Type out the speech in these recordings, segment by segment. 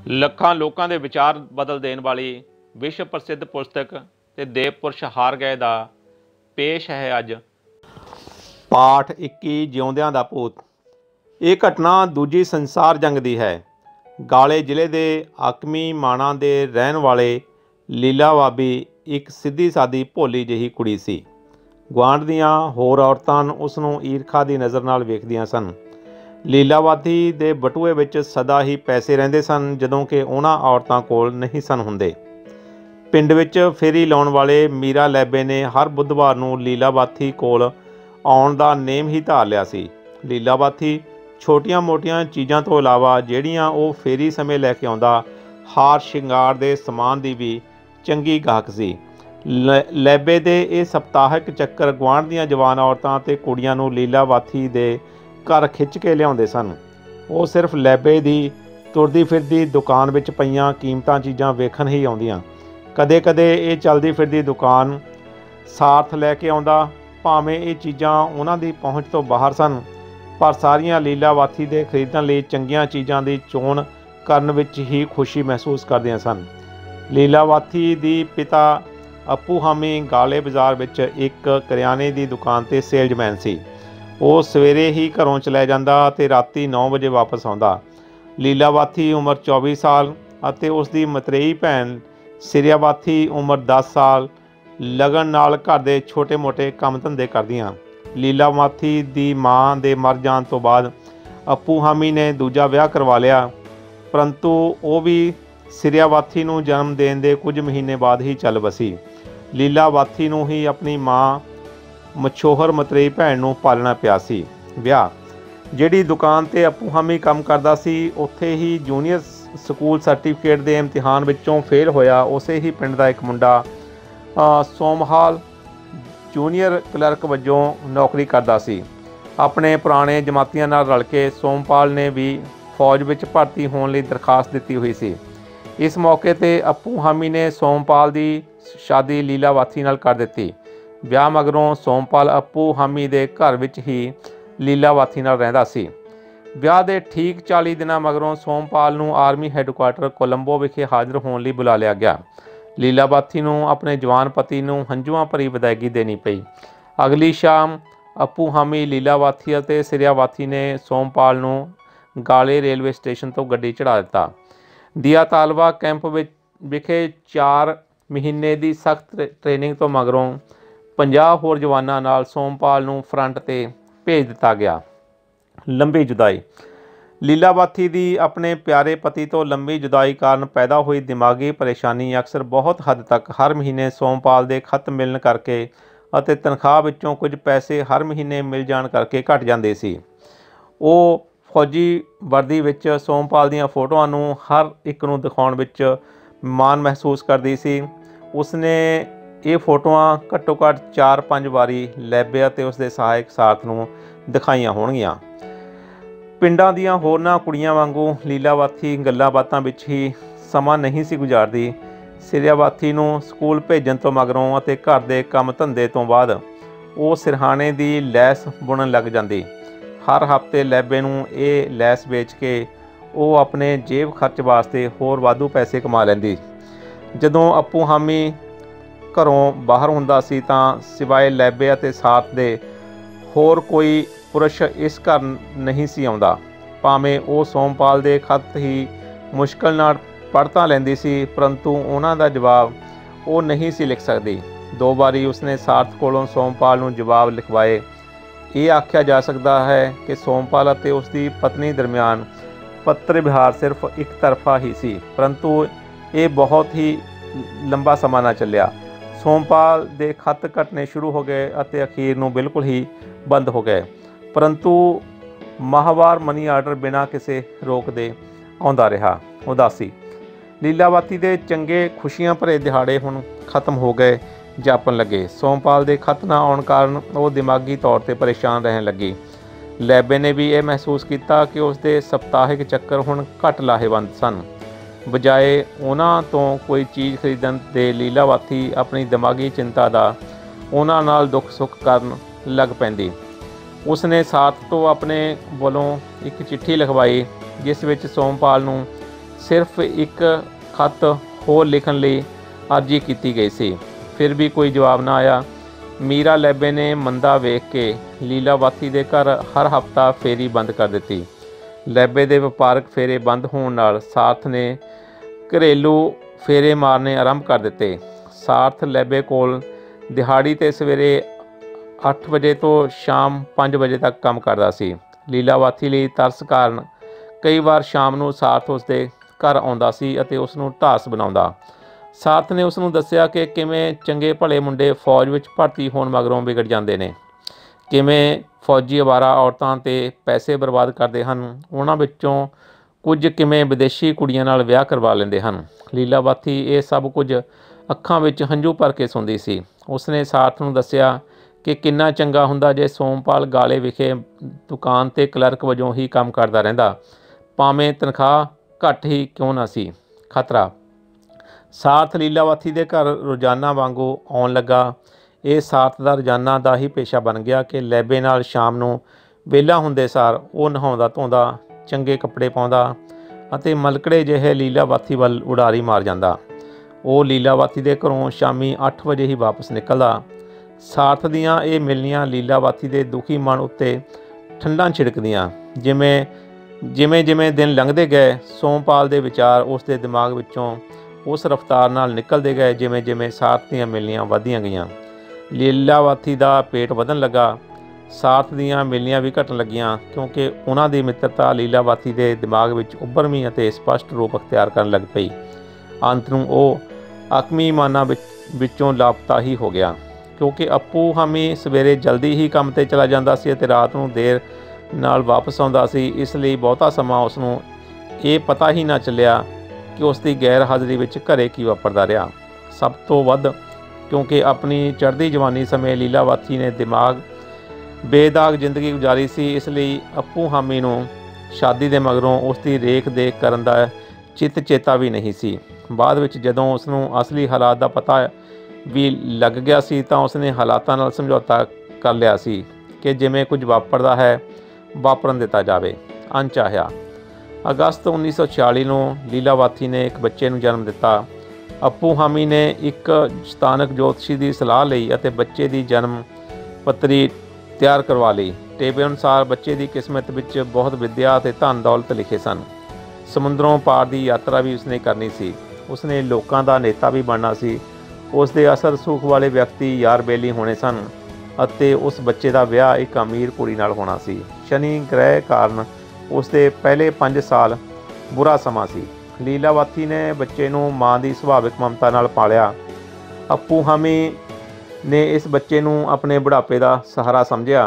ਲੱਖਾਂ ਲੋਕਾਂ ਦੇ ਵਿਚਾਰ ਬਦਲ ਦੇਣ ਵਾਲੀ ਵਿਸ਼ਵ ਪ੍ਰਸਿੱਧ ਪੁਸਤਕ ਤੇ ਦੇਵ ਪੁਰਸ਼ ਹਾਰ ਗਏ ਦਾ ਪੇਸ਼ ਹੈ ਅੱਜ ਪਾਠ 21 ਜਿਉਂਦਿਆਂ ਦਾ ਭੂਤ। ਇਹ ਘਟਨਾ ਦੂਜੀ ਸੰਸਾਰ ਜੰਗ ਦੀ ਹੈ। ਗਾਲੇ ਜ਼ਿਲ੍ਹੇ ਦੇ ਆਕਮੀ ਮਾਣਾ ਦੇ ਰਹਿਣ ਵਾਲੇ ਲੀਲਾ ਬਾਬੀ ਇੱਕ ਸਿੱਧੀ ਸਾਦੀ ਭੋਲੀ ਜਿਹੀ ਕੁੜੀ ਸੀ। ਗੁਆਂਢ ਦੀਆਂ ਹੋਰ ਔਰਤਾਂ ਉਸ ਨੂੰ ਈਰਖਾ ਦੀ ਨਜ਼ਰ ਨਾਲ ਵੇਖਦੀਆਂ ਸਨ। ਲੀਲਾਵਤੀ ਦੇ ਬਟੂਏ ਵਿੱਚ ਸਦਾ ਹੀ ਪੈਸੇ ਰਹਿੰਦੇ ਸਨ, ਜਦੋਂ ਕਿ ਉਹਨਾਂ ਔਰਤਾਂ ਕੋਲ ਨਹੀਂ ਸਨ ਹੁੰਦੇ। ਪਿੰਡ ਵਿੱਚ ਫੇਰੀ ਲਾਉਣ ਵਾਲੇ ਮੀਰਾ ਲੈਬੇ ਨੇ ਹਰ ਬੁੱਧਵਾਰ ਨੂੰ ਲੀਲਾਵਤੀ ਕੋਲ ਆਉਣ ਦਾ ਨੇਮ ਹੀ ਧਾਰ ਲਿਆ ਸੀ। ਲੀਲਾਵਤੀ ਛੋਟੀਆਂ-ਮੋਟੀਆਂ ਚੀਜ਼ਾਂ ਤੋਂ ਇਲਾਵਾ ਜਿਹੜੀਆਂ ਉਹ ਫੇਰੀ ਸਮੇਂ ਲੈ ਕੇ ਆਉਂਦਾ, ਹਾਰ ਸ਼ਿੰਗਾਰ ਦੇ ਸਮਾਨ ਦੀ ਵੀ ਚੰਗੀ ਗਾਹਕ ਸੀ। ਲੈਬੇ ਦੇ ਇਹ ਸਪਤਾਹਿਕ ਚੱਕਰ ਗੁਆਂਢ ਦੀਆਂ ਜਵਾਨ ਔਰਤਾਂ ਅਤੇ ਕੁੜੀਆਂ ਨੂੰ ਲੀਲਾਵਤੀ ਦੇ ਘਰ ਖਿੱਚ ਕੇ ਲਿਆਉਂਦੇ ਸਨ। ਉਹ ਸਿਰਫ ਲੈਬੇ ਦੀ ਤੁਰਦੀ ਫਿਰਦੀ ਦੁਕਾਨ ਵਿੱਚ ਪਈਆਂ ਕੀਮਤਾਂ ਚੀਜ਼ਾਂ ਵੇਖਣ ਹੀ ਆਉਂਦੀਆਂ। ਕਦੇ-ਕਦੇ ਇਹ ਚਲਦੀ ਫਿਰਦੀ ਦੁਕਾਨ ਸਾਰਥ ਲੈ ਕੇ ਆਉਂਦਾ। ਭਾਵੇਂ ਇਹ ਚੀਜ਼ਾਂ ਉਹਨਾਂ ਦੀ ਪਹੁੰਚ ਤੋਂ ਬਾਹਰ ਸਨ, ਪਰ ਸਾਰੀਆਂ ਲੀਲਾਵਤੀ ਦੇ ਖਰੀਦਣ ਲਈ ਚੰਗੀਆਂ ਚੀਜ਼ਾਂ ਦੀ ਚੋਣ ਕਰਨ ਵਿੱਚ ਹੀ ਖੁਸ਼ੀ ਮਹਿਸੂਸ ਕਰਦੀਆਂ ਸਨ। ਲੀਲਾਵਤੀ ਦੀ ਪਿਤਾ ਅੱਪੂ ਹਾਮੀ ਗਾਲੇ ਬਾਜ਼ਾਰ ਵਿੱਚ ਇੱਕ ਕਰਿਆਨੇ ਦੀ ਦੁਕਾਨ 'ਤੇ ਸੇਲਜ਼ਮੈਨ ਸੀ। ਉਹ ਸਵੇਰੇ ਹੀ ਘਰੋਂ ਚਲਿਆ ਜਾਂਦਾ ਅਤੇ ਰਾਤੀ 9 ਵਜੇ ਵਾਪਸ ਆਉਂਦਾ। ਲੀਲਾਵਤੀ ਉਮਰ 24 ਸਾਲ ਅਤੇ ਉਸ ਦੀ ਮਤਰੇਈ ਭੈਣ ਸਿਰਿਆਵਤੀ ਉਮਰ 10 ਸਾਲ ਲਗਨ ਨਾਲ ਘਰ ਦੇ ਛੋਟੇ-ਮੋਟੇ ਕੰਮ ਧੰਦੇ ਕਰਦੀਆਂ। ਲੀਲਾਵਤੀ ਦੀ ਮਾਂ ਦੇ ਮਰ ਜਾਣ ਤੋਂ ਬਾਅਦ ਅੱਪੂ ਹਾਮੀ ਨੇ ਦੂਜਾ ਵਿਆਹ ਕਰਵਾ ਲਿਆ, ਪਰੰਤੂ ਉਹ ਵੀ ਸਿਰਿਆਵਤੀ ਨੂੰ ਜਨਮ ਦੇਣ ਦੇ ਕੁਝ ਮਹੀਨੇ ਬਾਅਦ ਹੀ ਚੱਲ ਵਸੀ। ਲੀਲਾਵਤੀ ਨੂੰ ਹੀ ਆਪਣੀ ਮਾਂ ਮਛੋਹਰ ਮਤਰੇਈ ਭੈਣ ਨੂੰ ਪਾਲਣਾ ਪਿਆ ਸੀ। ਵਿਆਹ ਜਿਹੜੀ ਦੁਕਾਨ 'ਤੇ ਅੱਪੂ ਹਾਮੀ ਕੰਮ ਕਰਦਾ ਸੀ, ਉੱਥੇ ਹੀ ਜੂਨੀਅਰ ਸਕੂਲ ਸਰਟੀਫਿਕੇਟ ਦੇ ਇਮਤਿਹਾਨ ਵਿੱਚੋਂ ਫੇਲ ਹੋਇਆ ਉਸੇ ਹੀ ਪਿੰਡ ਦਾ ਇੱਕ ਮੁੰਡਾ ਸੋਮਹਾਲ ਜੂਨੀਅਰ ਕਲਰਕ ਵਜੋਂ ਨੌਕਰੀ ਕਰਦਾ ਸੀ। ਆਪਣੇ ਪੁਰਾਣੇ ਜਮਾਤੀਆਂ ਨਾਲ ਰਲ ਕੇ ਸੋਮਪਾਲ ਨੇ ਵੀ ਫੌਜ ਵਿੱਚ ਭਰਤੀ ਹੋਣ ਲਈ ਦਰਖਾਸਤ ਦਿੱਤੀ ਹੋਈ ਸੀ। ਇਸ ਮੌਕੇ 'ਤੇ ਅੱਪੂ ਹਾਮੀ ਨੇ ਸੋਮਪਾਲ ਦੀ ਸ਼ਾਦੀ ਲੀਲਾਵਤੀ ਨਾਲ ਕਰ ਦਿੱਤੀ। ਵਿਆਹ ਮਗਰੋਂ ਸੋਮਪਾਲ ਅੱਪੂ ਹਾਮੀ ਦੇ ਘਰ ਵਿੱਚ ਹੀ ਲੀਲਾਵਤੀ ਨਾਲ ਰਹਿੰਦਾ ਸੀ। ਵਿਆਹ ਦੇ ਠੀਕ 40 ਦਿਨਾਂ ਮਗਰੋਂ ਸੋਮਪਾਲ ਨੂੰ ਆਰਮੀ ਹੈੱਡਕੁਆਰਟਰ ਕੋਲੰਬੋ ਵਿਖੇ ਹਾਜ਼ਰ ਹੋਣ ਲਈ ਬੁਲਾ ਲਿਆ ਗਿਆ। ਲੀਲਾਵਤੀ ਨੂੰ ਆਪਣੇ ਜਵਾਨ ਪਤੀ ਨੂੰ ਹੰਝੂਆਂ ਭਰੀ ਵਿਦਾਇਗੀ ਦੇਣੀ ਪਈ। ਅਗਲੀ ਸ਼ਾਮ ਅੱਪੂ ਹਾਮੀ, ਲੀਲਾਵਤੀ ਅਤੇ ਸਿਰਿਆਵਤੀ ਨੇ ਸੋਮਪਾਲ ਨੂੰ ਗਾਲੇ ਰੇਲਵੇ ਸਟੇਸ਼ਨ ਤੋਂ ਗੱਡੀ ਚੜ੍ਹਾ ਦਿੱਤਾ। ਦੀਆ ਤਾਲਵਾ ਕੈਂਪ ਵਿਖੇ 4 ਮਹੀਨੇ ਦੀ ਸਖਤ ਟ੍ਰੇਨਿੰਗ ਤੋਂ ਮਗਰੋਂ 50 ਹੋਰ ਜਵਾਨਾਂ ਨਾਲ ਸੋਮਪਾਲ ਨੂੰ ਫਰੰਟ 'ਤੇ ਭੇਜ ਦਿੱਤਾ ਗਿਆ। ਲੰਬੀ ਜੁਦਾਈ ਲੀਲਾਵਤੀ ਦੀ ਆਪਣੇ ਪਿਆਰੇ ਪਤੀ ਤੋਂ ਲੰਬੀ ਜੁਦਾਈ ਕਾਰਨ ਪੈਦਾ ਹੋਈ ਦਿਮਾਗੀ ਪਰੇਸ਼ਾਨੀ ਅਕਸਰ ਬਹੁਤ ਹੱਦ ਤੱਕ ਹਰ ਮਹੀਨੇ ਸੋਮਪਾਲ ਦੇ ਖੱਤ ਮਿਲਣ ਕਰਕੇ ਅਤੇ ਤਨਖਾਹ ਵਿੱਚੋਂ ਕੁਝ ਪੈਸੇ ਹਰ ਮਹੀਨੇ ਮਿਲ ਜਾਣ ਕਰਕੇ ਘਟ ਜਾਂਦੇ ਸੀ। ਉਹ ਫੌਜੀ ਵਰਦੀ ਵਿੱਚ ਸੋਮਪਾਲ ਦੀਆਂ ਫੋਟੋਆਂ ਨੂੰ ਹਰ ਇੱਕ ਨੂੰ ਦਿਖਾਉਣ ਵਿੱਚ ਮਾਣ ਮਹਿਸੂਸ ਕਰਦੀ ਸੀ। ਉਸਨੇ ਇਹ ਫੋਟੋਆਂ ਘੱਟੋ ਘੱਟ 4-5 ਵਾਰੀ ਲੈਬੇ ਅਤੇ ਉਸਦੇ ਸਹਾਇਕ ਸਾਥ ਨੂੰ ਦਿਖਾਈਆਂ ਹੋਣਗੀਆਂ। ਪਿੰਡਾਂ ਦੀਆਂ ਹੋਰਨਾਂ ਕੁੜੀਆਂ ਵਾਂਗੂ ਲੀਲਾਵਤੀ ਗੱਲਾਂ ਬਾਤਾਂ ਵਿੱਚ ਹੀ ਸਮਾਂ ਨਹੀਂ ਸੀ ਗੁਜ਼ਾਰਦੀ। ਸਿਰਿਆਵਤੀ ਨੂੰ ਸਕੂਲ ਭੇਜਣ ਤੋਂ ਮਗਰੋਂ ਅਤੇ ਘਰ ਦੇ ਕੰਮ ਧੰਦੇ ਤੋਂ ਬਾਅਦ ਉਹ ਸਿਰਹਾਣੇ ਦੀ ਲੈਸ ਬੁਣਨ ਲੱਗ ਜਾਂਦੀ। ਹਰ ਹਫ਼ਤੇ ਲੈਬੇ ਨੂੰ ਇਹ ਲੈਸ ਵੇਚ ਕੇ ਉਹ ਆਪਣੇ ਜੇਬ ਖਰਚ ਵਾਸਤੇ ਹੋਰ ਵਾਧੂ ਪੈਸੇ ਕਮਾ ਲੈਂਦੀ। ਜਦੋਂ ਅੱਪੂ ਹਾਮੀ ਘਰੋਂ ਬਾਹਰ ਹੁੰਦਾ ਸੀ ਤਾਂ ਸਿਵਾਏ ਲੈਬੇ ਅਤੇ ਸਾਥ ਦੇ ਹੋਰ ਕੋਈ ਪੁਰਸ਼ ਇਸ ਘਰ ਨਹੀਂ ਸੀ ਆਉਂਦਾ। ਭਾਵੇਂ ਉਹ ਸੋਮਪਾਲ ਦੇ ਖੱਤ ਹੀ ਮੁਸ਼ਕਲ ਨਾਲ ਪੜ੍ਹ ਤਾਂ ਲੈਂਦੀ ਸੀ, ਪਰੰਤੂ ਉਹਨਾਂ ਦਾ ਜਵਾਬ ਉਹ ਨਹੀਂ ਸੀ ਲਿਖ ਸਕਦੀ। 2 ਵਾਰੀ ਉਸਨੇ ਸਾਰਥ ਕੋਲੋਂ ਸੋਮਪਾਲ ਨੂੰ ਜਵਾਬ ਲਿਖਵਾਏ। ਇਹ ਆਖਿਆ ਜਾ ਸਕਦਾ ਹੈ ਕਿ ਸੋਮਪਾਲ ਅਤੇ ਉਸਦੀ ਪਤਨੀ ਦਰਮਿਆਨ ਪੱਤਰ ਵਿਹਾਰ ਸਿਰਫ ਇੱਕ ਤਰਫਾ ਹੀ ਸੀ, ਪਰੰਤੂ ਇਹ ਬਹੁਤ ਹੀ ਲੰਬਾ ਸਮਾਂ ਨਾ ਚੱਲਿਆ। ਸੋਮਪਾਲ ਦੇ ਖੱਤ ਘਟਨੇ ਸ਼ੁਰੂ ਹੋ ਗਏ ਅਤੇ ਅਖੀਰ ਨੂੰ ਬਿਲਕੁਲ ਹੀ ਬੰਦ ਹੋ ਗਏ, ਪਰੰਤੂ ਮਾਹਵਾਰ ਮਨੀ ਆਰਡਰ ਬਿਨਾਂ ਕਿਸੇ ਰੋਕ ਦੇ ਆਉਂਦਾ ਰਿਹਾ। ਉਦਾਸੀ ਲੀਲਾਵਤੀ ਦੇ ਚੰਗੇ ਖੁਸ਼ੀਆਂ ਭਰੇ ਦਿਹਾੜੇ ਹੁਣ ਖਤਮ ਹੋ ਗਏ ਜਾਪਣ ਲੱਗੇ। ਸੋਮਪਾਲ ਦੇ ਖੱਤ ਨਾ ਆਉਣ ਕਾਰਨ ਉਹ ਦਿਮਾਗੀ ਤੌਰ 'ਤੇ ਪਰੇਸ਼ਾਨ ਰਹਿਣ ਲੱਗੀ। ਲੈਬੇ ਨੇ ਵੀ ਇਹ ਮਹਿਸੂਸ ਕੀਤਾ ਕਿ ਉਸਦੇ ਸਪਤਾਹਿਕ ਚੱਕਰ ਹੁਣ ਘੱਟ ਲਾਹੇਵੰਦ ਸਨ। ਬਜਾਏ ਉਹਨਾਂ ਤੋਂ ਕੋਈ ਚੀਜ਼ ਖਰੀਦਣ ਦੇ ਲੀਲਾਵਤੀ ਆਪਣੀ ਦਿਮਾਗੀ ਚਿੰਤਾ ਦਾ ਉਹਨਾਂ ਨਾਲ ਦੁੱਖ ਸੁੱਖ ਕਰਨ ਲੱਗ ਪੈਂਦੀ। उसने साथ तो अपने वालों एक चिट्ठी लिखवाई जिस विच सोमपाल नूं सिर्फ एक खत होर लिखण लई अर्जी की गई सी। फिर भी कोई जवाब ना आया। मीरा लैबे ने मंदा वेख के लीलावती के घर हर हफ्ता फेरी बंद कर दी। लैबे के वपारक फेरे बंद होने नाल सार्थ ने घरेलू फेरे मारने आरंभ कर दिते। सार्थ लैबे कोल दिहाड़ी ते सवेरे 8 वजे तो शाम 5 वजे तक काम करता सी। लीलावती लई तरस कारण कई बार शाम नूं सार्थ उसदे घर आउंदा सी अते उसनूं ढास बनाउंदा। सार्थ ने उसनूं दस्सिया कि किवें चंगे भले मुंडे फौज विच भर्ती होण मगरों विगड़ जांदे ने, किवें फौजी अवारा औरतां ते पैसे बर्बाद करदे हन, उन्हां विच्चों कुछ किवें विदेशी कुड़ियां नाल विआह करवा लैंदे हन। लीलावती ये सब कुछ अखां विच हंझू भर के सुणदी सी। उसने सार्थ नूं दस्सिया कि किन्ना चंगा हुंदा जे सोमपाल गाले विखे दुकान ते क्लर्क वजों ही काम करदा रहिंदा, भावें तनखाह घट ही क्यों ना सी। खतरा सार्थ लीलावती के घर रोज़ाना वांगू आउण लगा। ये सार्थ का रोज़ाना का ही पेशा बन गया कि लैबे नाल शाम नूं वेला हुंदे सार वो नहाउंदा धोंदा, चंगे कपड़े पाउंदा अते मलकड़े जिहे लीलावती वल उडारी मार जांदा। वो लीलावती के घरों शामी 8 वजे ही वापस निकलदा। सार्थ दियां ये मिलनियां लीलावती के दुखी मन उत्ते ठंडां छिड़कदियां। जिमें जिमें दिन लंघदे गए सोमपाल के विचार उसके दिमाग विचों उस रफ्तार नाल निकलते गए जिमें जिमें सार्थ दियां मिलनियां वधदियां गईयां। लीलावती का पेट वधन लगा। सार्थ दियां मिलनियां भी घटन लगियां क्योंकि उन्हां दी मित्रता लीलावती के दिमाग विच उभरवीं अते स्पष्ट रूप अख्तियार करन लग पई। अंत नूं ओह अकमी माना विचों लापता ही हो गया क्योंकि अप्पू हामी सवेरे जल्दी ही काम ते चला जांदा सी अते रात नूं देर नाल वापस आउंदा सी। इसलिए बहुता समा उसनूं ये पता ही ना चलिया कि उसकी गैर हाज़री विच घरे की वापरदा रहा। सब तो वध क्योंकि अपनी चढ़दी जवानी समय लीलावती ने दिमाग बेदाग जिंदगी गुजारी सी, इसलिए अप्पू हामी नूं शादी दे मगरों उसकी रेख देख करन दा चित चेता भी नहीं सी। बाद विच जदों उसनूं असली हालात का पता भी लग गया सी तां उसने हालातां नाल समझौता कर लिया सी कि जिवें कुछ वापरदा है वापरन दिता जाए। अनचाहिया अगस्त 1946 नूं लीलावती ने एक बच्चे नूं जन्म दिता। अप्पू हामी ने एक स्थानक ज्योतिषी की सलाह लई अते बच्चे की जन्म पत्री तैयार करवा ली। टेबे अनुसार बच्चे की किस्मत विच बहुत विद्या अते धन दौलत लिखे सन। समुद्रों पार की यात्रा भी उसने करनी सी। उसने लोकां दा नेता भी बनना सी। उसके असर सुख वाले व्यक्ति यार बेली होने सन अते उस बच्चे का विआह एक अमीर कुड़ी नाल होना सी। शनि ग्रह कारण उसके पहले 5 साल बुरा समा सी। लीलावती ने बच्चे नूं मां की सुभाविक ममता नाल पालिया। अप्पू हामी ने इस बच्चे नूं अपने बुढ़ापे का सहारा समझिया।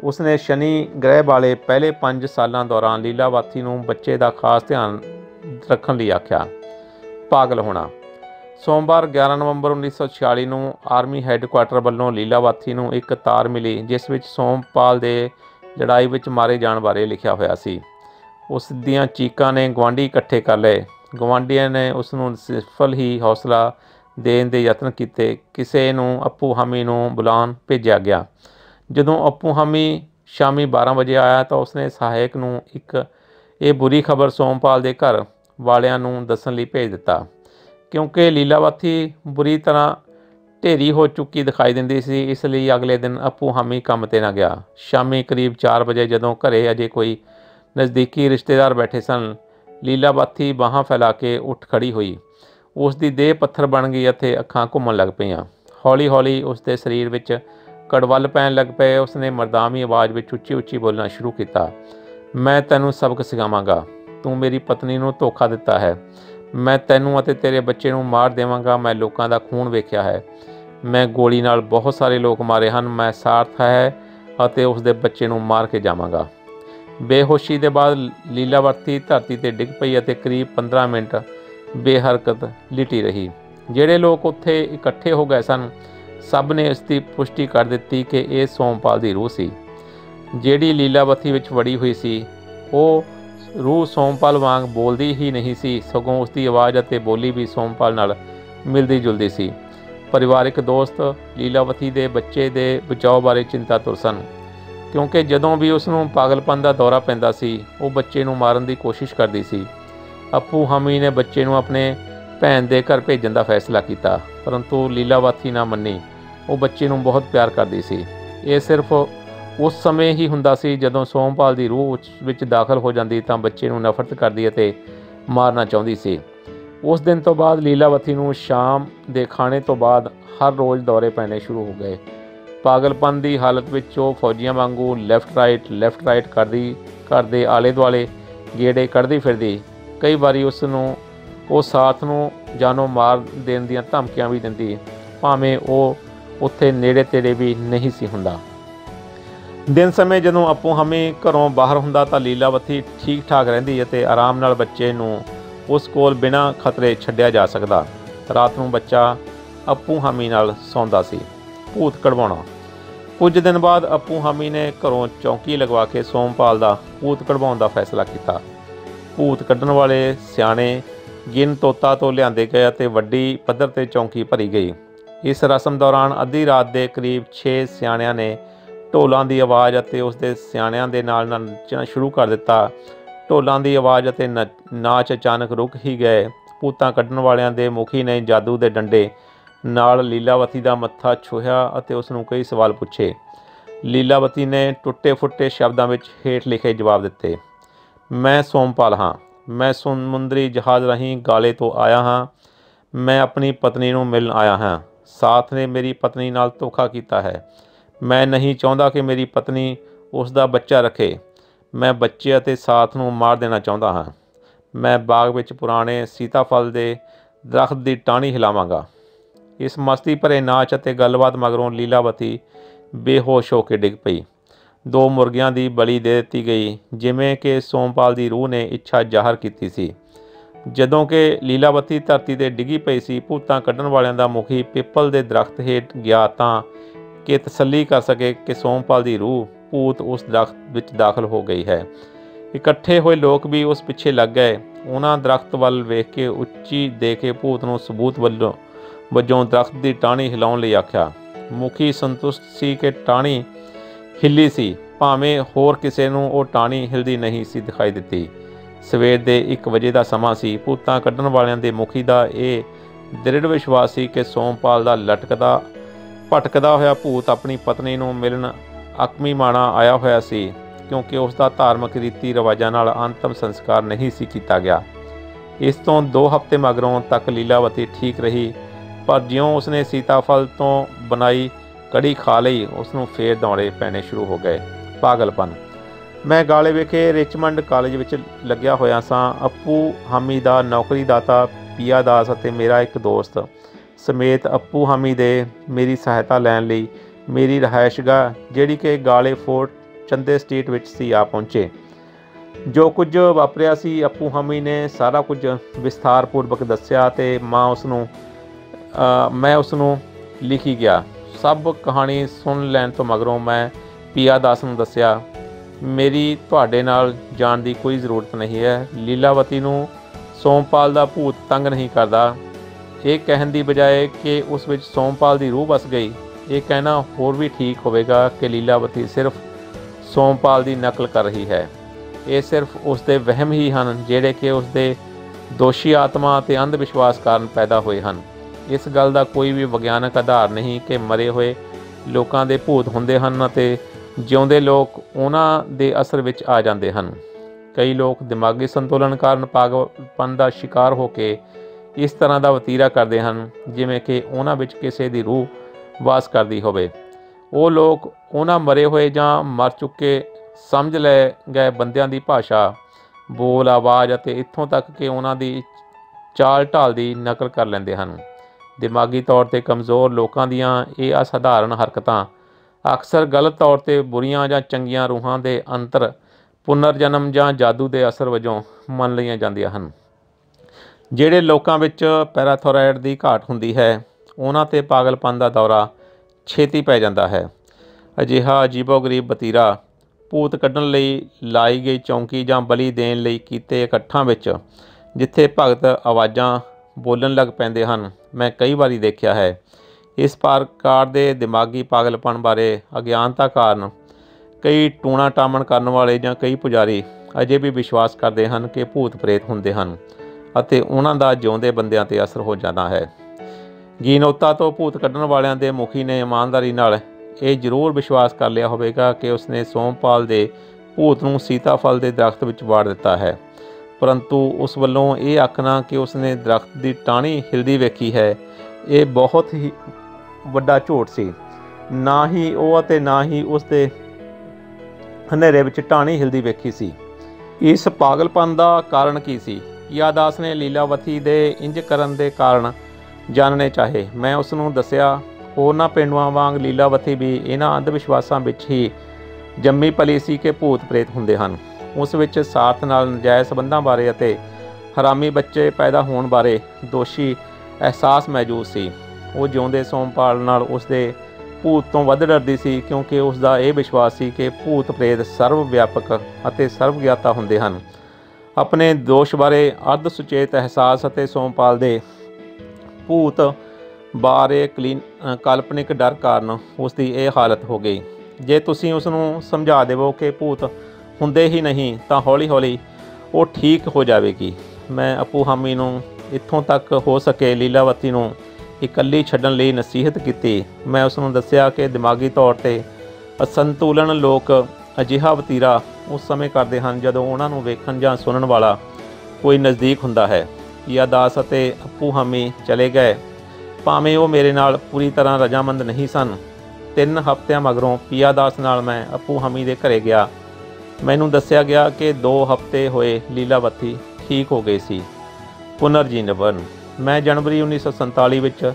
उसने शनि ग्रह वाले पहले 5 सालों दौरान लीलावती नूं बच्चे का खास ध्यान रखने लई आख्या। पागल होना सोमवार 11 नवंबर 1946 नूं आर्मी हैडकुआटर वालों लीलावती नूं एक तार मिली जिस विच सोमपाल दे लड़ाई विच मारे जाण बारे लिखिया होया सी। उस दियां चीकां ने गुआंढी इकट्ठे कर लए। गुआंढियां ने उसनूं सिफल ही हौसला देण दे यतन कीते। किसे नूं अप्पू हामी नूं बुलाउण भेजिया गया। जदों अप्पू हामी शामी 12 वजे आया तो उसने सहायक नूं एक ये बुरी खबर सोमपाल दे घर वालियां नूं दस्सण लई भेज दिता क्योंकि लीलावती बुरी तरह ढेरी हो चुकी दिखाई दिंदी सी। इसलिए अगले दिन अप्पू हामी काम ते ना गया। शामी करीब 4 बजे जदों घरे अजे कोई नज़दीकी रिश्तेदार बैठे सन लीलावती बाहां फैला के उठ खड़ी हुई। उसकी देह पत्थर बन गई अते अखां घूमन लग पईयां। हौली हौली उसके शरीर विच कड़वल पैन लग पे। उसने मरदामी आवाज़ विच उच्ची उच्ची बोलना शुरू किया। मैं तैनूं सबक सिखावांगा। तू मेरी पत्नी नूं धोखा दिता है। मैं तैनूं अते तेरे बच्चे नूं मार देवांगा। मैं लोकां दा खून वेख्या है। मैं गोली नाल बहुत सारे लोग मारे हन। मैं सार्थ है अते उसदे बच्चे नूं मार के जावांगा। बेहोशी के बाद लीलावती धरती ते डिग पई अते करीब 15 मिनट बेहरकत लिटी रही। ਜਿਹੜੇ लोग उत्थे इकट्ठे हो गए सन सब ने इसकी पुष्टि कर दी कि यह सोमपाल की रूह सी ਜਿਹੜੀ लीलावती विच वड़ी हुई सी। ਉਹ रूह सोमपाल वांग बोलती ही नहीं सी, सगों उसकी आवाज़ अते बोली भी सोमपाल नाल मिलती जुलती सी। परिवारिक दोस्त लीलावती के बच्चे के बचाव बारे चिंतातुर सन। क्योंकि जदों भी उसनूं पागलपन का दौरा पैंदा सी वो बच्चे नूं मारन की कोशिश करती सी। अप्पू हामी ने बच्चे नूं अपने भैन के घर भेजण का फैसला किया, परंतु लीलावती ना मन्नी। वो बच्चे नूं बहुत प्यार करती सी। ये सिर्फ उस समय ही हुंदा सी जदों सोमपाल की रूह विच दाखिल हो जाती तां बच्चे नूं नफरत करदी अते मारना चाहुंदी सी। उस दिन तो बाद लीलावती नूं शाम के खाने तो बाद हर रोज़ दौरे पैने शुरू हो गए। पागलपन की हालत विच वो फौजियां वांगू लैफ्ट राइट करदी घर दे आले दुआले गेड़े कढ़दी फिरदी। कई बारी उसनूं वो साथ नूं जानो मार देण दीआं धमकियां भी दिंदी, भावें वो उत्थे नेड़े तेड़े भी नहीं सी हुंदा। दिन समय जदों अप्पू हामी घरों बाहर हुंदा तां लीलावती ठीक ठाक रहिंदी अते आराम नाल बच्चे नूं उस कोल बिना खतरे छड्डिया जा सकदा। रात नूं बच्चा अप्पू हामी नाल सौंदा सी। भूत कढवाउणा। कुछ दिन बाद अप्पू हामी ने घरों चौकी लगवा के सोमपाल दा भूत कढवाउण दा फैसला किया। भूत कढण वाले सियाणे गिन तोता तो लिआंदे गए अते वड्डी पੱਧਰ ते चौकी भरी गई। इस रस्म दौरान अद्धी रात के करीब 6 सियाणिਆਂ ने ढोलों की आवाज़ अते उसके सियाणिਆਂ ਦੇ ਨਾਲ नचना शुरू कर दिता। ढोलों की आवाज़ अते नाच अचानक रुक ही गए। भूतां कढण वालिਆਂ ਦੇ मुखी ने जादू के डंडे नाल लीलावती का मत्था छुहिया अते उसनूं कई सवाल पूछे। लीलावती ने टुटे फुटे शब्दों में हेठ लिखे जवाब दिते। मैं सोमपाल हाँ, मैं समुद्री जहाज़ राहीं गाले तो आया हाँ। मैं अपनी पत्नी नूं मिलण आया हाँ। साथ ने मेरी पत्नी नाल धोखा किया है। मैं नहीं चाहुंदा कि मेरी पत्नी उसका बच्चा रखे। मैं बच्चे अते साथ नूं मार देना चाहुंदा हाँ। मैं बाग विच पुराने सीताफल के दरख्त की टाहनी हिलावांगा। इस मस्ती भरे नाच अते गलबात मगरों लीलावती बेहोश होकर डिग पई। 2 मुर्गियां की बलि दे दी गई, जिमें कि सोमपाल की रूह ने इच्छा जाहिर की सी। जदों कि लीलावती धरती ते डिगी पई सी, भूतां कढण वालिਆਂ ਦਾ मुखी पिपल के दरख्त हेठ गया तां कि तसली कर सके कि सोमपाल की रूह भूत उस दरख्त विच दाखिल हो गई है। इकट्ठे हुए लोग भी उस पिछे लग गए। उन्हां दरख्त वल वेख के उच्ची दे के भूत नूं सबूत वजों दरख्त की टाहनी हिलाउण लई आख्या। मुखी संतुष्ट सी कि टाहनी हिली सी, भावें होर किसे नूं वो टाहनी हिलदी नहीं सी दिखाई दित्ती। सवेर दे 1 वजे का समा सी। भूतां कढण वालिਆਂ ਦੇ मुखी का यह दृढ़ विश्वास सी कि सोमपाल का लटकदा भटकदा होया भूत अपनी पत्नी नूं मिलण अकमीमाणा आया होया सी, क्योंकि उसका धार्मिक रीति रिवाजां नाल अंतिम संस्कार नहीं सी किया गया। इस तो 2 हफ्ते मगरों तक लीलावती ठीक रही, पर ज्यों उसने सीताफल तो बनाई कड़ी खा लई उसनूं फेर दौरे पैने शुरू हो गए। पागलपन। मैं गाले विखे रिचमंड कालेज विच लग्या होया सां। अप्पू हामी दा नौकरीदाता पिया दास अते मेरा एक दोस्त समेत अप्पू हामी दे मेरी सहायता लैण लई मेरी रहायशगाह जिहड़ी कि गाले फोर्ट चंदे स्ट्रीट विच सी आ पहुँचे। जो कुछ वापरिया सी अप्पू हामी ने सारा कुछ विस्तारपूर्वक दस्सिया ते मैं उसनूं लिखी गया। सब कहानी सुन लैण तो मगरों मैं पिया दास नूं दस्सिया, मेरी तुहाडे नाल जाण दी कोई ज़रूरत नहीं है। लीलावती नूं सोमपाल दा भूत तंग नहीं करदा। ये कहण दी बजाय कि उस विच सोमपाल दी रूह बस गई, ये कहना होर भी ठीक होवेगा कि लीलावती सिर्फ सोमपाल की नकल कर रही है। ये सिर्फ उसके वहम ही हैं जिहड़े कि उसके दोषी आत्मा ते अंध विश्वास कारण पैदा हुए हैं। इस गल का कोई भी विग्यानक आधार नहीं कि मरे हुए लोगों के भूत हुंदे हन ते जिउंदे लोग उन्हां दे असर विच आ जाते हैं। कई लोग दिमागी संतुलन कारण पागलपन का शिकार होके इस तरह का वतीरा करते हैं जिमें कि उन्हां विच किसी की रूह वास करती होवे। वो लोग उन्हां मरे हुए जां मर चुके समझ लै गए बंदियां दी भाषा, बोल, आवाज़ अते इत्थों तक कि उन्हां दी चाल ढाल की नकल कर लेंदे हैं। दिमागी तौर पर कमज़ोर लोगों दीआं ये असाधारण हरकतां अक्सर गलत तौर पर बुरियां जां चंगियां रूहां दे अंतर पुनर्जन्म जां जादू के असर वजों मन लईआं जांदियां हन। जिहड़े लोकां विच पैराथोराइड की घाट हुंदी है उन्हां ते पागलपन का दौरा छेती पै जांदा है। अजिहा अजीबो-गरीब वतीरा भूत कढण लई लाई गई चौंकी जां बली देण लई कीते इकट्ठां विच जिथे भगत आवाज़ां बोलन लग पैंदे हन, मैं कई बारी देखिया है। इस प्रकार के दिमागी पागलपन बारे अज्ञानता कारण ਕਈ ਟੂਣਾ ਟਾਮਣ ਕਰਨ ਵਾਲੇ ਜਾਂ ਕਈ ਪੁਜਾਰੀ ਅਜੇ ਵੀ ਵਿਸ਼ਵਾਸ ਕਰਦੇ ਹਨ ਕਿ ਭੂਤ ਪ੍ਰੇਤ ਹੁੰਦੇ ਹਨ ਅਤੇ ਉਹਨਾਂ ਦਾ ਜਿਉਂਦੇ ਬੰਦਿਆਂ 'ਤੇ ਅਸਰ ਹੋ ਜਾਂਦਾ ਹੈ। ਗੀਨੌਤਾ ਤੋਂ ਭੂਤ ਕੱਢਣ ਵਾਲਿਆਂ ਦੇ ਮੁਖੀ ਨੇ ਇਮਾਨਦਾਰੀ ਨਾਲ ਇਹ ਜ਼ਰੂਰ ਵਿਸ਼ਵਾਸ ਕਰ ਲਿਆ ਹੋਵੇਗਾ ਕਿ ਉਸਨੇ ਸੋਮਪਾਲ ਦੇ ਭੂਤ ਨੂੰ ਸੀਤਾਫਲ ਦੇ ਦਰਖਤ ਵਿੱਚ ਵਾੜ ਦਿੱਤਾ ਹੈ, ਪਰੰਤੂ ਉਸ ਵੱਲੋਂ ਇਹ ਆਖਣਾ ਕਿ ਉਸਨੇ ਦਰਖਤ ਦੀ ਟਾਹਣੀ ਹਿਲਦੀ ਵੇਖੀ ਹੈ, ਇਹ ਬਹੁਤ ਹੀ ਵੱਡਾ ਝੂਠ ਸੀ। ਨਾ ਹੀ ਉਹ ਅਤੇ ਨਾ ਹੀ ਉਸਦੇ ਹਨੇਰੇ ਵਿੱਚ ਟਾਹਣੀ ਹਿਲਦੀ ਵੇਖੀ ਸੀ। ਇਸ ਪਾਗਲਪਨ ਦਾ ਕਾਰਨ ਕੀ ਸੀ? ਪਿਆਦਾਸ ਨੇ ਲੀਲਾਵਤੀ ਦੇ ਇੰਜ ਕਰਨ ਦੇ ਕਾਰਨ ਜਾਣਨੇ ਚਾਹੇ। ਮੈਂ ਉਸ ਨੂੰ ਦੱਸਿਆ, ਹੋਰਨਾਂ ਪੇਂਡੂਆਂ ਵਾਂਗ ਲੀਲਾਵਤੀ ਵੀ ਇਹਨਾਂ ਅੰਧ ਵਿਸ਼ਵਾਸਾਂ ਵਿੱਚ ਹੀ ਜੰਮੀ ਪਲੀ ਸੀ ਕਿ ਭੂਤ ਪ੍ਰੇਤ ਹੁੰਦੇ ਹਨ। ਉਸ ਵਿੱਚ ਸਾਰਥ ਨਾਲ ਨਜਾਇਜ਼ ਸੰਬੰਧਾਂ ਬਾਰੇ ਅਤੇ ਹਰਾਮੀ ਬੱਚੇ ਪੈਦਾ ਹੋਣ ਬਾਰੇ ਦੋਸ਼ੀ ਅਹਿਸਾਸ ਮੌਜੂਦ ਸੀ। ਉਹ ਜਿਉਂਦੇ ਸੋਮਪਾਲ ਨਾਲ ਉਸਦੇ ਭੂਤ ਤੋਂ ਵੱਧ ਡਰਦੀ ਸੀ, ਕਿਉਂਕਿ ਉਸ ਦਾ ਇਹ ਵਿਸ਼ਵਾਸ ਸੀ ਕਿ ਭੂਤ ਪ੍ਰੇਤ ਸਰਵ ਵਿਆਪਕ ਅਤੇ ਸਰਵ ਗਿਆਤਾ ਹੁੰਦੇ ਹਨ। ਆਪਣੇ ਦੋਸ਼ ਬਾਰੇ ਅਰਧ ਸੁਚੇਤ ਅਹਿਸਾਸ ਅਤੇ ਸੋਮਪਾਲ ਦੇ ਭੂਤ ਬਾਰੇ ਕਾਲਪਨਿਕ ਡਰ ਕਾਰਨ ਉਸ ਦੀ ਇਹ ਹਾਲਤ ਹੋ ਗਈ। ਜੇ ਤੁਸੀਂ ਉਸ ਨੂੰ ਸਮਝਾ ਦੇਵੋ ਕਿ ਭੂਤ ਹੁੰਦੇ ਹੀ ਨਹੀਂ ਤਾਂ ਹੌਲੀ ਹੌਲੀ ਉਹ ਠੀਕ ਹੋ ਜਾਵੇਗੀ। ਮੈਂ ਅਪੂ ਹਾਮੀ ਨੂੰ ਇੱਥੋਂ ਤੱਕ ਹੋ ਸਕੇ ਲੀਲਾਵਤੀ ਨੂੰ ਇਕੱਲੀ ਛੱਡਣ ਲਈ ਨਸੀਹਤ ਕੀਤੀ। ਮੈਂ ਉਸ ਨੂੰ ਦੱਸਿਆ ਕਿ ਦਿਮਾਗੀ ਤੌਰ 'ਤੇ ਅਸੰਤੁਲਨ ਲੋਕ ਅਜਿਹਾ ਵਤੀਰਾ ਉਸ ਸਮੇਂ ਕਰਦੇ ਹਨ ਜਦੋਂ ਉਹਨਾਂ ਨੂੰ ਵੇਖਣ ਜਾਂ ਸੁਣਨ ਵਾਲਾ ਕੋਈ ਨਜ਼ਦੀਕ ਹੁੰਦਾ ਹੈ। ਪਿਆਦਾਸ ਅਤੇ ਅਪੂ ਹਾਮੀ ਚਲੇ ਗਏ, ਭਾਵੇਂ ਉਹ ਮੇਰੇ ਨਾਲ ਪੂਰੀ ਤਰ੍ਹਾਂ ਰਜਾਮੰਦ ਨਹੀਂ ਸਨ। 3 ਹਫ਼ਤਿਆਂ ਮਗਰੋਂ ਪਿਆਦਾਸ ਨਾਲ ਮੈਂ ਅਪੂ ਹਾਮੀ ਦੇ ਘਰੇ ਗਿਆ। ਮੈਨੂੰ ਦੱਸਿਆ ਗਿਆ ਕਿ 2 ਹਫ਼ਤੇ ਹੋਏ ਲੀਲਾਵਤੀ ਠੀਕ ਹੋ ਗਈ ਸੀ। ਪੁਨਰਜੀਵਨ। ਮੈਂ ਜਨਵਰੀ 1947 ਵਿੱਚ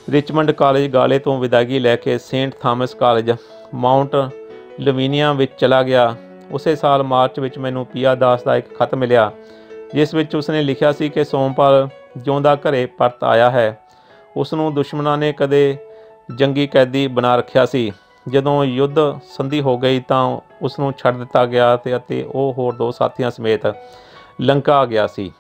ਰਿਚਮੰਡ ਕਾਲਜ ਗਾਲੇ ਤੋਂ ਵਿਦਾਇਗੀ ਲੈ ਕੇ ਸੇਂਟ ਥਾਮਸ ਕਾਲਜ ਮਾਊਂਟ ਲਵੀਨੀਆ ਵਿੱਚ ਚਲਾ ਗਿਆ। ਉਸੇ ਸਾਲ ਮਾਰਚ ਵਿੱਚ ਮੈਨੂੰ ਪਿਆਦਾਸ ਦਾ ਇੱਕ ਖਤ ਮਿਲਿਆ, ਜਿਸ ਵਿੱਚ ਉਸਨੇ ਲਿਖਿਆ ਸੀ ਕਿ ਸੋਮਪਾਲ ਜਿਉਂਦਾ ਘਰੇ ਪਰਤ ਆਇਆ ਹੈ। ਉਸ ਨੂੰ ਦੁਸ਼ਮਣਾਂ ਨੇ ਕਦੇ ਜੰਗੀ ਕੈਦੀ ਬਣਾ ਰੱਖਿਆ ਸੀ। ਜਦੋਂ ਯੁੱਧ ਸੰਧੀ ਹੋ ਗਈ ਤਾਂ ਉਸ ਨੂੰ ਛੱਡ ਦਿੱਤਾ ਗਿਆ ਅਤੇ ਉਹ ਹੋਰ 2 ਸਾਥੀਆਂ ਸਮੇਤ ਲੰਕਾ ਗਿਆ ਸੀ।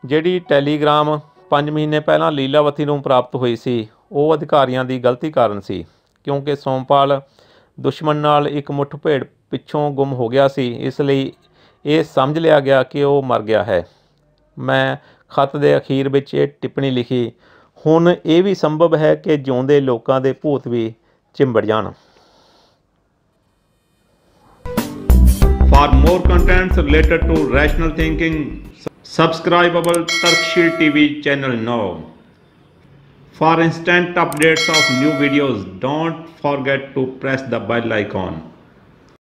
ਜਿਹੜੀ ਟੈਲੀਗ੍ਰਾਮ 5 ਮਹੀਨੇ ਪਹਿਲਾਂ ਲੀਲਾਵਤੀ ਨੂੰ ਪ੍ਰਾਪਤ ਹੋਈ ਸੀ, ਉਹ ਅਧਿਕਾਰੀਆਂ ਦੀ ਗਲਤੀ ਕਾਰਨ ਸੀ, ਕਿਉਂਕਿ ਸੋਮਪਾਲ ਦੁਸ਼ਮਣ ਨਾਲ ਇੱਕ ਮੁੱਠਭੇੜ ਪਿੱਛੋਂ ਗੁੰਮ ਹੋ ਗਿਆ ਸੀ। ਇਸ ਲਈ ਇਹ ਸਮਝ ਲਿਆ ਗਿਆ ਕਿ ਉਹ ਮਰ ਗਿਆ ਹੈ। ਮੈਂ ਖਤ ਦੇ ਅਖੀਰ ਵਿੱਚ ਇਹ ਟਿੱਪਣੀ ਲਿਖੀ, ਹੁਣ ਇਹ ਵੀ ਸੰਭਵ ਹੈ ਕਿ ਜਿਉਂਦੇ ਲੋਕਾਂ ਦੇ ਭੂਤ ਵੀ ਚਿੰਬੜ ਜਾਣ। For more contents related to rational thinking, subscribe our Tarkshil TV channel now. For instant updates of new videos, don't forget to press the bell icon.